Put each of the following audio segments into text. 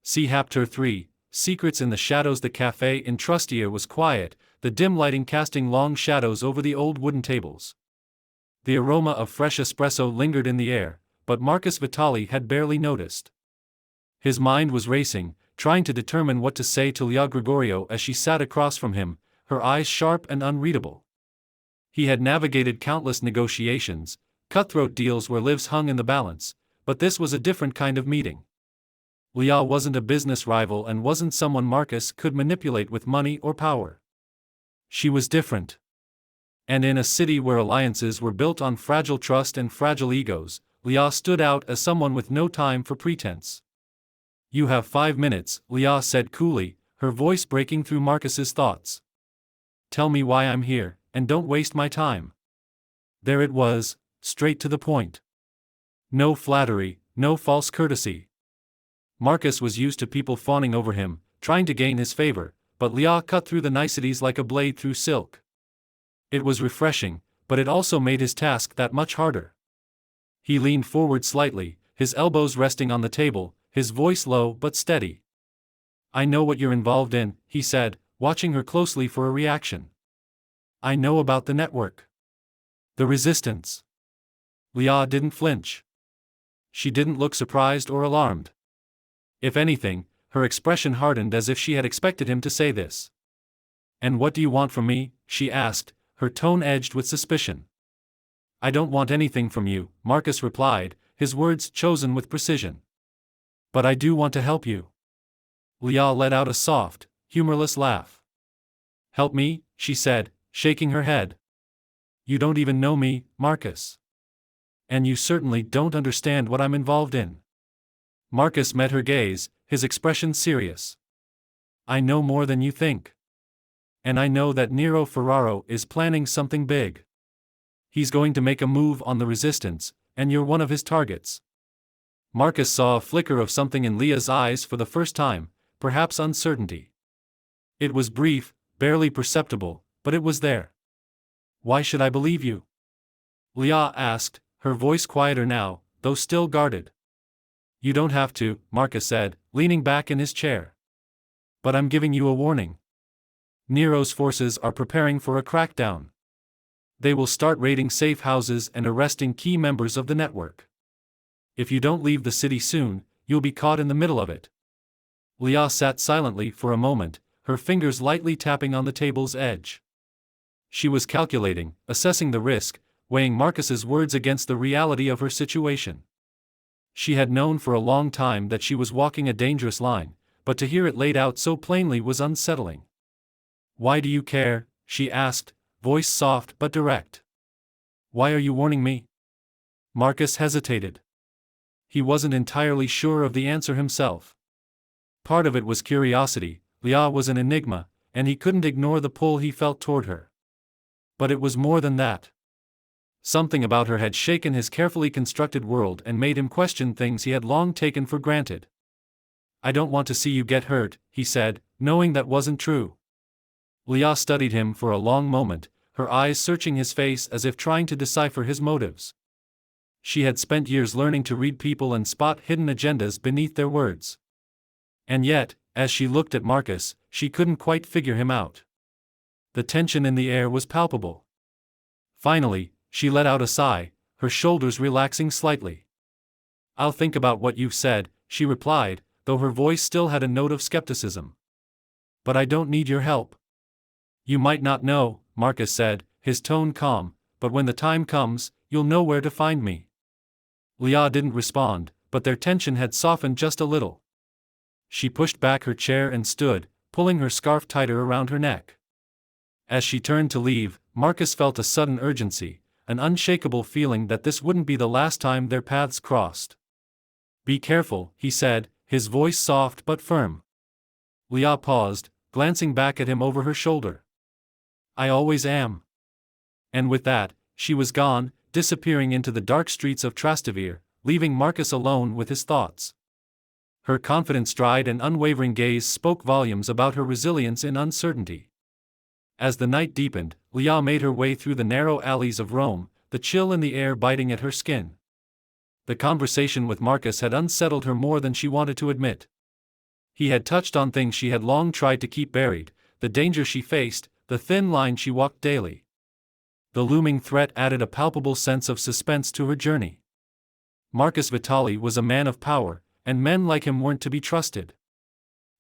See Chapter 3, Secrets in the Shadows. The cafe in Trustier was quiet, the dim lighting casting long shadows over the old wooden tables. The aroma of fresh espresso lingered in the air, but Marcus Vitali had barely noticed. His mind was racing, trying to determine what to say to Leah Gregorio as she sat across from him, her eyes sharp and unreadable. He had navigated countless negotiations, cutthroat deals where lives hung in the balance, but this was a different kind of meeting. Leah wasn't a business rival and wasn't someone Marcus could manipulate with money or power. She was different. And in a city where alliances were built on fragile trust and fragile egos, Leah stood out as someone with no time for pretense. "You have 5 minutes," Leah said coolly, her voice breaking through Marcus's thoughts. "Tell me why I'm here, and don't waste my time." There it was, straight to the point. No flattery, no false courtesy. Marcus was used to people fawning over him, trying to gain his favor, but Leah cut through the niceties like a blade through silk. It was refreshing, but it also made his task that much harder. He leaned forward slightly, his elbows resting on the table, his voice low but steady. "I know what you're involved in," he said, watching her closely for a reaction. "I know about the network. The resistance." Leah didn't flinch. She didn't look surprised or alarmed. If anything, her expression hardened as if she had expected him to say this. "And what do you want from me?" she asked, her tone edged with suspicion. "I don't want anything from you," Marcus replied, his words chosen with precision. "But I do want to help you." Leah let out a soft, humorless laugh. "Help me?" she said, shaking her head. "You don't even know me, Marcus. And you certainly don't understand what I'm involved in." Marcus met her gaze, his expression serious. "I know more than you think. And I know that Nero Ferraro is planning something big. He's going to make a move on the resistance, and you're one of his targets." Marcus saw a flicker of something in Leah's eyes for the first time, perhaps uncertainty. It was brief, barely perceptible, but it was there. "Why should I believe you?" Leah asked, her voice quieter now, though still guarded. "You don't have to," Marcus said, leaning back in his chair. "But I'm giving you a warning. Nero's forces are preparing for a crackdown. They will start raiding safe houses and arresting key members of the network. If you don't leave the city soon, you'll be caught in the middle of it." Leah sat silently for a moment, her fingers lightly tapping on the table's edge. She was calculating, assessing the risk, weighing Marcus's words against the reality of her situation. She had known for a long time that she was walking a dangerous line, but to hear it laid out so plainly was unsettling. "Why do you care?" she asked, voice soft but direct. "Why are you warning me?" Marcus hesitated. He wasn't entirely sure of the answer himself. Part of it was curiosity. Leah was an enigma, and he couldn't ignore the pull he felt toward her. But it was more than that. Something about her had shaken his carefully constructed world and made him question things he had long taken for granted. "I don't want to see you get hurt," he said, knowing that wasn't true. Leah studied him for a long moment, her eyes searching his face as if trying to decipher his motives. She had spent years learning to read people and spot hidden agendas beneath their words. And yet, as she looked at Marcus, she couldn't quite figure him out. The tension in the air was palpable. Finally, she let out a sigh, her shoulders relaxing slightly. "I'll think about what you've said," she replied, though her voice still had a note of skepticism. "But I don't need your help." "You might not know," Marcus said, his tone calm, "but when the time comes, you'll know where to find me." Leah didn't respond, but their tension had softened just a little. She pushed back her chair and stood, pulling her scarf tighter around her neck. As she turned to leave, Marcus felt a sudden urgency, an unshakable feeling that this wouldn't be the last time their paths crossed. "Be careful," he said, his voice soft but firm. Leah paused, glancing back at him over her shoulder. "I always am." And with that, she was gone, disappearing into the dark streets of Trastevere, leaving Marcus alone with his thoughts. Her confident stride and unwavering gaze spoke volumes about her resilience in uncertainty. As the night deepened, Leah made her way through the narrow alleys of Rome, the chill in the air biting at her skin. The conversation with Marcus had unsettled her more than she wanted to admit. He had touched on things she had long tried to keep buried, the danger she faced, the thin line she walked daily. The looming threat added a palpable sense of suspense to her journey. Marcus Vitali was a man of power, and men like him weren't to be trusted.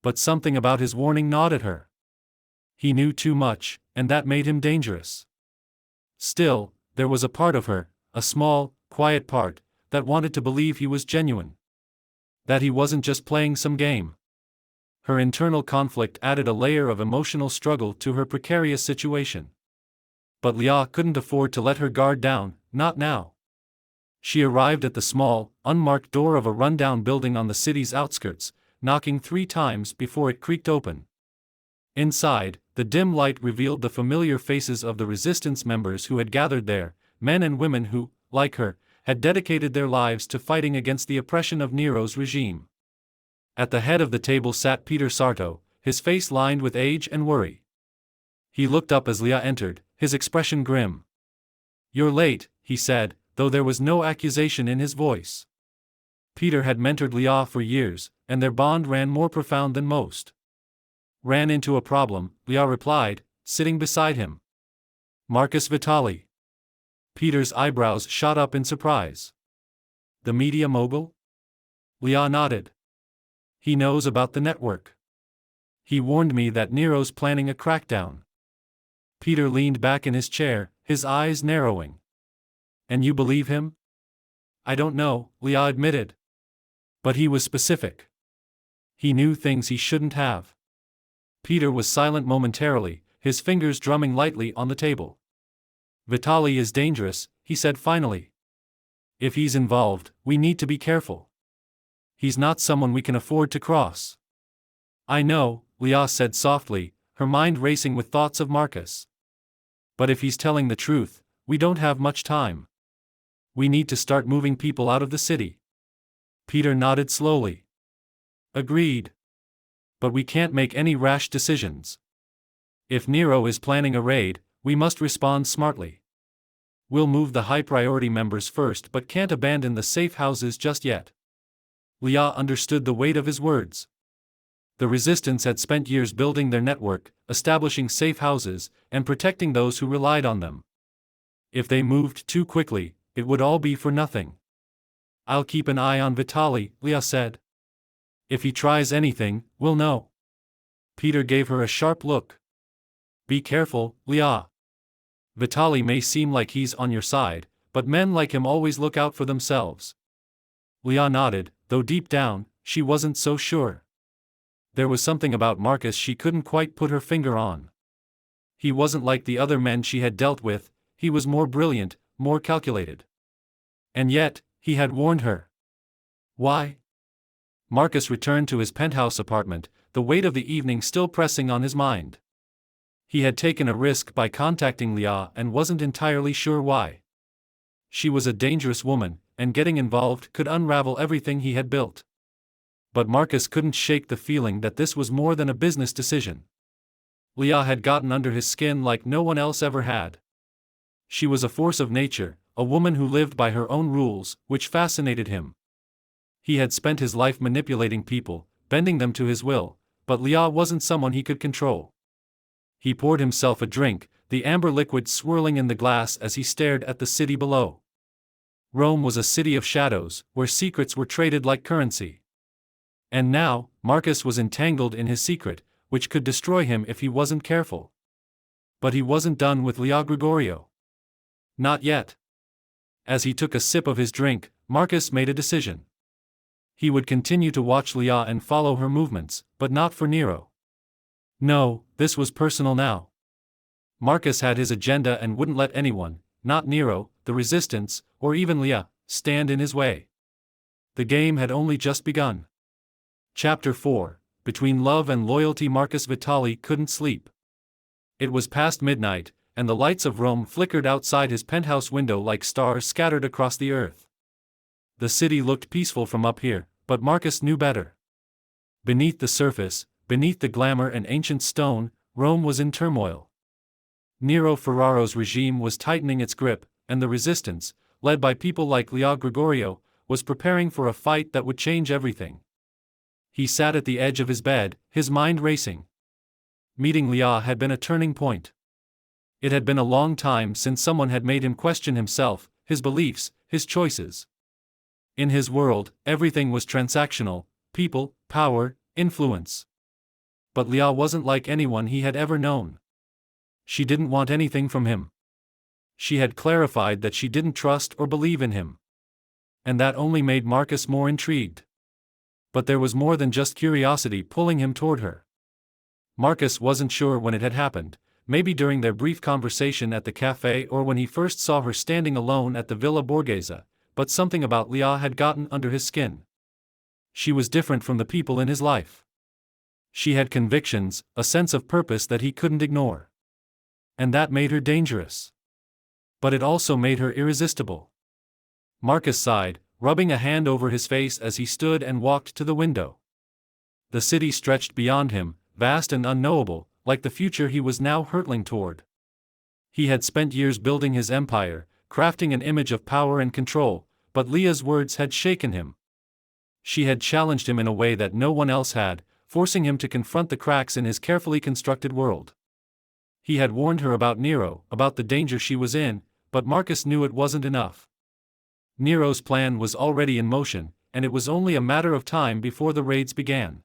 But something about his warning gnawed at her. He knew too much, and that made him dangerous. Still, there was a part of her, a small, quiet part, that wanted to believe he was genuine. That he wasn't just playing some game. Her internal conflict added a layer of emotional struggle to her precarious situation. But Leah couldn't afford to let her guard down, not now. She arrived at the small, unmarked door of a rundown building on the city's outskirts, knocking 3 times before it creaked open. Inside, the dim light revealed the familiar faces of the resistance members who had gathered there, men and women who, like her, had dedicated their lives to fighting against the oppression of Nero's regime. At the head of the table sat Peter Sarto, his face lined with age and worry. He looked up as Leah entered, his expression grim. "You're late," he said, though there was no accusation in his voice. Peter had mentored Leah for years, and their bond ran more profound than most. "Ran into a problem," Leah replied, sitting beside him. "Marcus Vitali." Peter's eyebrows shot up in surprise. "The media mogul?" Leah nodded. "He knows about the network. He warned me that Nero's planning a crackdown." Peter leaned back in his chair, his eyes narrowing. "And you believe him?" "I don't know," Leah admitted. "But he was specific. He knew things he shouldn't have." Peter was silent momentarily, his fingers drumming lightly on the table. "Vitali is dangerous," he said finally. "If he's involved, we need to be careful. He's not someone we can afford to cross." "I know," Leah said softly, her mind racing with thoughts of Marcus. "But if he's telling the truth, we don't have much time. We need to start moving people out of the city." Peter nodded slowly. "Agreed. But we can't make any rash decisions. If Nero is planning a raid, we must respond smartly. We'll move the high-priority members first but can't abandon the safe houses just yet." Leah understood the weight of his words. The resistance had spent years building their network, establishing safe houses, and protecting those who relied on them. If they moved too quickly, it would all be for nothing. "I'll keep an eye on Vitali," Leah said. "If he tries anything, we'll know." Peter gave her a sharp look. "Be careful, Leah. Vitali may seem like he's on your side, but men like him always look out for themselves." Leah nodded, though deep down, she wasn't so sure. There was something about Marcus she couldn't quite put her finger on. He wasn't like the other men she had dealt with, he was more brilliant, more calculated. And yet, he had warned her. Why? Marcus returned to his penthouse apartment, the weight of the evening still pressing on his mind. He had taken a risk by contacting Leah and wasn't entirely sure why. She was a dangerous woman, and getting involved could unravel everything he had built. But Marcus couldn't shake the feeling that this was more than a business decision. Leah had gotten under his skin like no one else ever had. She was a force of nature, a woman who lived by her own rules, which fascinated him. He had spent his life manipulating people, bending them to his will, but Leah wasn't someone he could control. He poured himself a drink, the amber liquid swirling in the glass as he stared at the city below. Rome was a city of shadows, where secrets were traded like currency. And now, Marcus was entangled in his secret, which could destroy him if he wasn't careful. But he wasn't done with Leah Gregorio. Not yet. As he took a sip of his drink, Marcus made a decision. He would continue to watch Leah and follow her movements, but not for Nero. No, this was personal now. Marcus had his agenda and wouldn't let anyone, not Nero, the resistance, or even Leah, stand in his way. The game had only just begun. Chapter 4, Between Love and Loyalty. Marcus Vitali couldn't sleep. It was past midnight, and the lights of Rome flickered outside his penthouse window like stars scattered across the earth. The city looked peaceful from up here, but Marcus knew better. Beneath the surface, beneath the glamour and ancient stone, Rome was in turmoil. Nero Ferraro's regime was tightening its grip, and the resistance, led by people like Leah Gregorio, was preparing for a fight that would change everything. He sat at the edge of his bed, his mind racing. Meeting Leah had been a turning point. It had been a long time since someone had made him question himself, his beliefs, his choices. In his world, everything was transactional: people, power, influence. But Leah wasn't like anyone he had ever known. She didn't want anything from him. She had clarified that she didn't trust or believe in him. And that only made Marcus more intrigued. But there was more than just curiosity pulling him toward her. Marcus wasn't sure when it had happened, maybe during their brief conversation at the cafe or when he first saw her standing alone at the Villa Borghese, but something about Leah had gotten under his skin. She was different from the people in his life. She had convictions, a sense of purpose that he couldn't ignore. And that made her dangerous. But it also made her irresistible. Marcus sighed, rubbing a hand over his face as he stood and walked to the window. The city stretched beyond him, vast and unknowable, like the future he was now hurtling toward. He had spent years building his empire, crafting an image of power and control, but Leah's words had shaken him. She had challenged him in a way that no one else had, forcing him to confront the cracks in his carefully constructed world. He had warned her about Nero, about the danger she was in, but Marcus knew it wasn't enough. Nero's plan was already in motion, and it was only a matter of time before the raids began.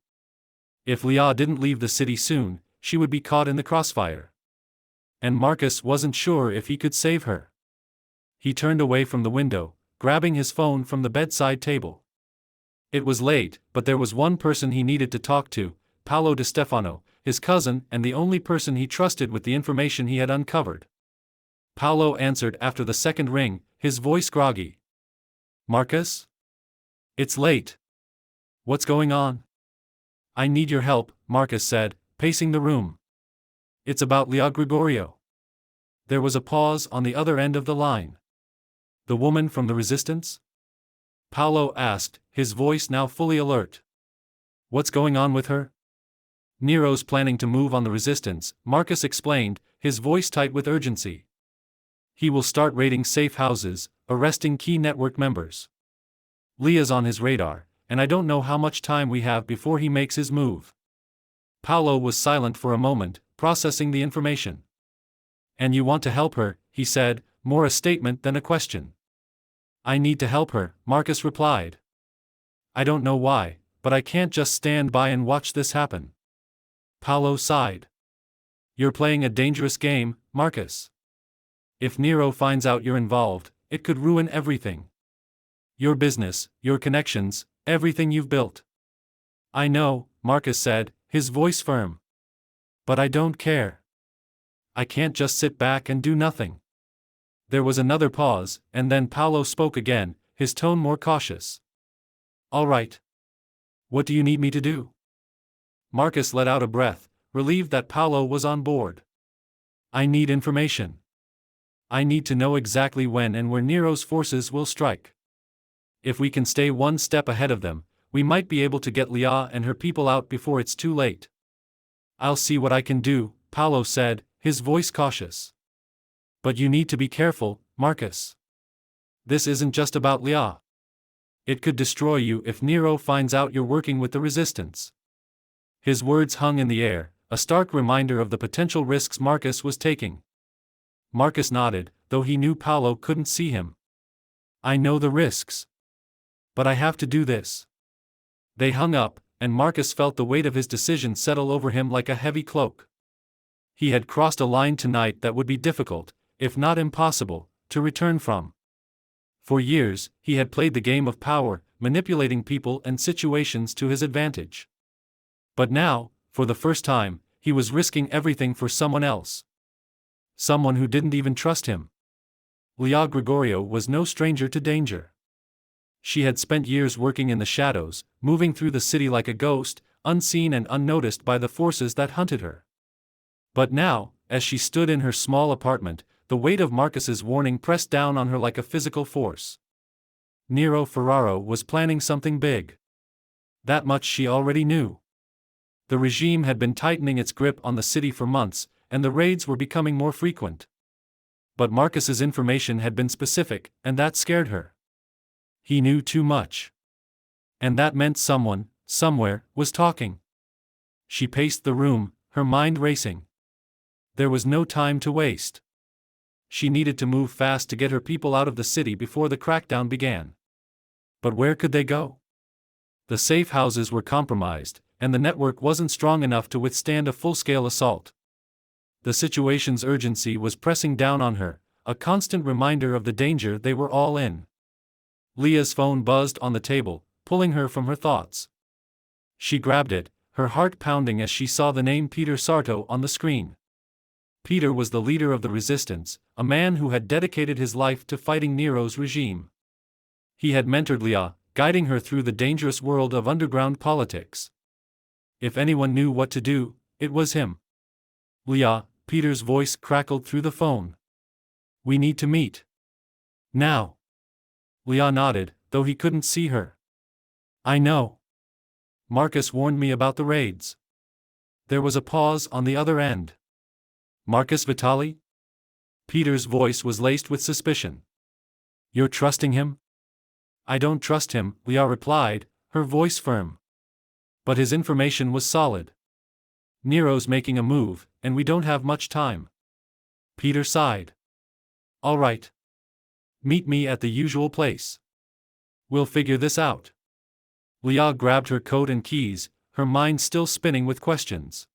If Leah didn't leave the city soon, she would be caught in the crossfire. And Marcus wasn't sure if he could save her. He turned away from the window, grabbing his phone from the bedside table. It was late, but there was one person he needed to talk to, Paolo Di Stefano, his cousin and the only person he trusted with the information he had uncovered. Paolo answered after the second ring, his voice groggy. "Marcus? It's late. What's going on?" "I need your help," Marcus said, pacing the room. "It's about Leah Gregorio." There was a pause on the other end of the line. "The woman from the Resistance?" Paolo asked, his voice now fully alert. "What's going on with her?" "Nero's planning to move on the Resistance," Marcus explained, his voice tight with urgency. "He will start raiding safe houses, arresting key network members. Leah's on his radar, and I don't know how much time we have before he makes his move." Paolo was silent for a moment, processing the information. "And you want to help her," he said, more a statement than a question. "I need to help her," Marcus replied. "I don't know why, but I can't just stand by and watch this happen." Paolo sighed. "You're playing a dangerous game, Marcus. If Nero finds out you're involved, it could ruin everything. Your business, your connections, everything you've built." "I know," Marcus said, his voice firm. "But I don't care. I can't just sit back and do nothing." There was another pause, and then Paolo spoke again, his tone more cautious. "All right. What do you need me to do?" Marcus let out a breath, relieved that Paolo was on board. "I need information. I need to know exactly when and where Nero's forces will strike. If we can stay one step ahead of them, we might be able to get Leah and her people out before it's too late." "I'll see what I can do," Paolo said, his voice cautious. "But you need to be careful, Marcus. This isn't just about Leah. It could destroy you if Nero finds out you're working with the Resistance." His words hung in the air, a stark reminder of the potential risks Marcus was taking. Marcus nodded, though he knew Paolo couldn't see him. "I know the risks. But I have to do this." They hung up, and Marcus felt the weight of his decision settle over him like a heavy cloak. He had crossed a line tonight that would be difficult, if not impossible, to return from. For years, he had played the game of power, manipulating people and situations to his advantage. But now, for the first time, he was risking everything for someone else. Someone who didn't even trust him. Leah Gregorio was no stranger to danger. She had spent years working in the shadows, moving through the city like a ghost, unseen and unnoticed by the forces that hunted her. But now, as she stood in her small apartment, the weight of Marcus's warning pressed down on her like a physical force. Nero Ferraro was planning something big. That much she already knew. The regime had been tightening its grip on the city for months, and the raids were becoming more frequent. But Marcus's information had been specific, and that scared her. He knew too much. And that meant someone somewhere, was talking. She paced the room, her mind racing. There was no time to waste. She needed to move fast to get her people out of the city before the crackdown began. But where could they go? The safe houses were compromised, and the network wasn't strong enough to withstand a full-scale assault. The situation's urgency was pressing down on her, a constant reminder of the danger they were all in. Leah's phone buzzed on the table, pulling her from her thoughts. She grabbed it, her heart pounding as she saw the name Peter Sarto on the screen. Peter was the leader of the resistance, a man who had dedicated his life to fighting Nero's regime. He had mentored Leah, guiding her through the dangerous world of underground politics. If anyone knew what to do, it was him. Leah, Peter's voice crackled through the phone. We need to meet. Now. Leah nodded, though he couldn't see her. I know. Marcus warned me about the raids. There was a pause on the other end. Marcus Vitali? Peter's voice was laced with suspicion. You're trusting him? I don't trust him, Leah replied, her voice firm. But his information was solid. Nero's making a move, and we don't have much time. Peter sighed. All right. Meet me at the usual place. We'll figure this out. Leah grabbed her coat and keys, her mind still spinning with questions.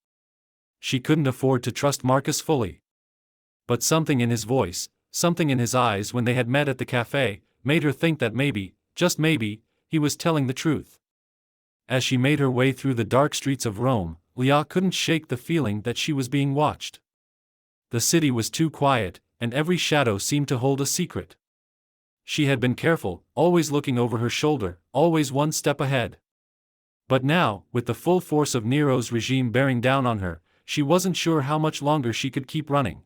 She couldn't afford to trust Marcus fully. But something in his voice, something in his eyes when they had met at the cafe, made her think that maybe, just maybe, he was telling the truth. As she made her way through the dark streets of Rome, Leah couldn't shake the feeling that she was being watched. The city was too quiet, and every shadow seemed to hold a secret. She had been careful, always looking over her shoulder, always one step ahead. But now, with the full force of Nero's regime bearing down on her, she wasn't sure how much longer she could keep running.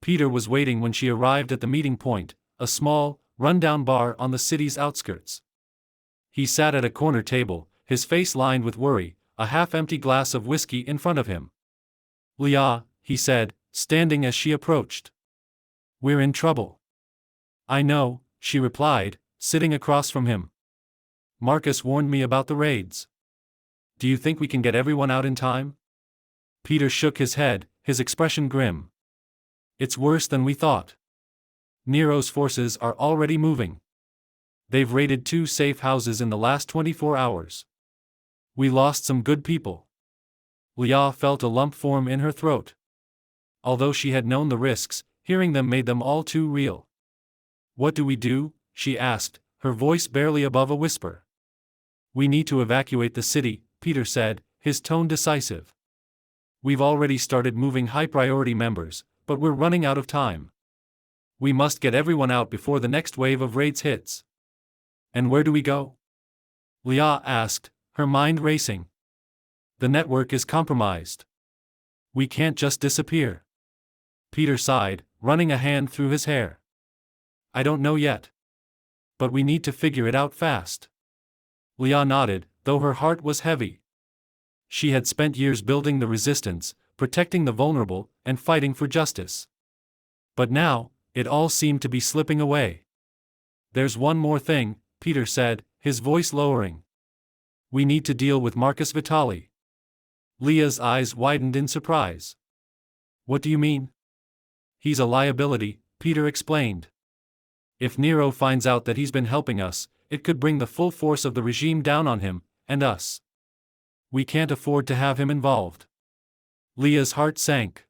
Peter was waiting when she arrived at the meeting point, a small, run-down bar on the city's outskirts. He sat at a corner table, his face lined with worry, a half-empty glass of whiskey in front of him. Leah, he said, standing as she approached. We're in trouble. I know, she replied, sitting across from him. Marcus warned me about the raids. Do you think we can get everyone out in time? Peter shook his head, his expression grim. It's worse than we thought. Nero's forces are already moving. They've raided 2 safe houses in the last 24 hours. We lost some good people. Leah felt a lump form in her throat. Although she had known the risks, hearing them made them all too real. What do we do? She asked, her voice barely above a whisper. We need to evacuate the city, Peter said, his tone decisive. We've already started moving high-priority members, but we're running out of time. We must get everyone out before the next wave of raids hits. And where do we go? Leah asked, her mind racing. The network is compromised. We can't just disappear. Peter sighed, running a hand through his hair. I don't know yet. But we need to figure it out fast. Leah nodded, though her heart was heavy. She had spent years building the resistance, protecting the vulnerable, and fighting for justice. But now, it all seemed to be slipping away. There's one more thing, Peter said, his voice lowering. We need to deal with Marcus Vitali. Leah's eyes widened in surprise. What do you mean? He's a liability, Peter explained. If Nero finds out that he's been helping us, it could bring the full force of the regime down on him, and us. We can't afford to have him involved. Leah's heart sank.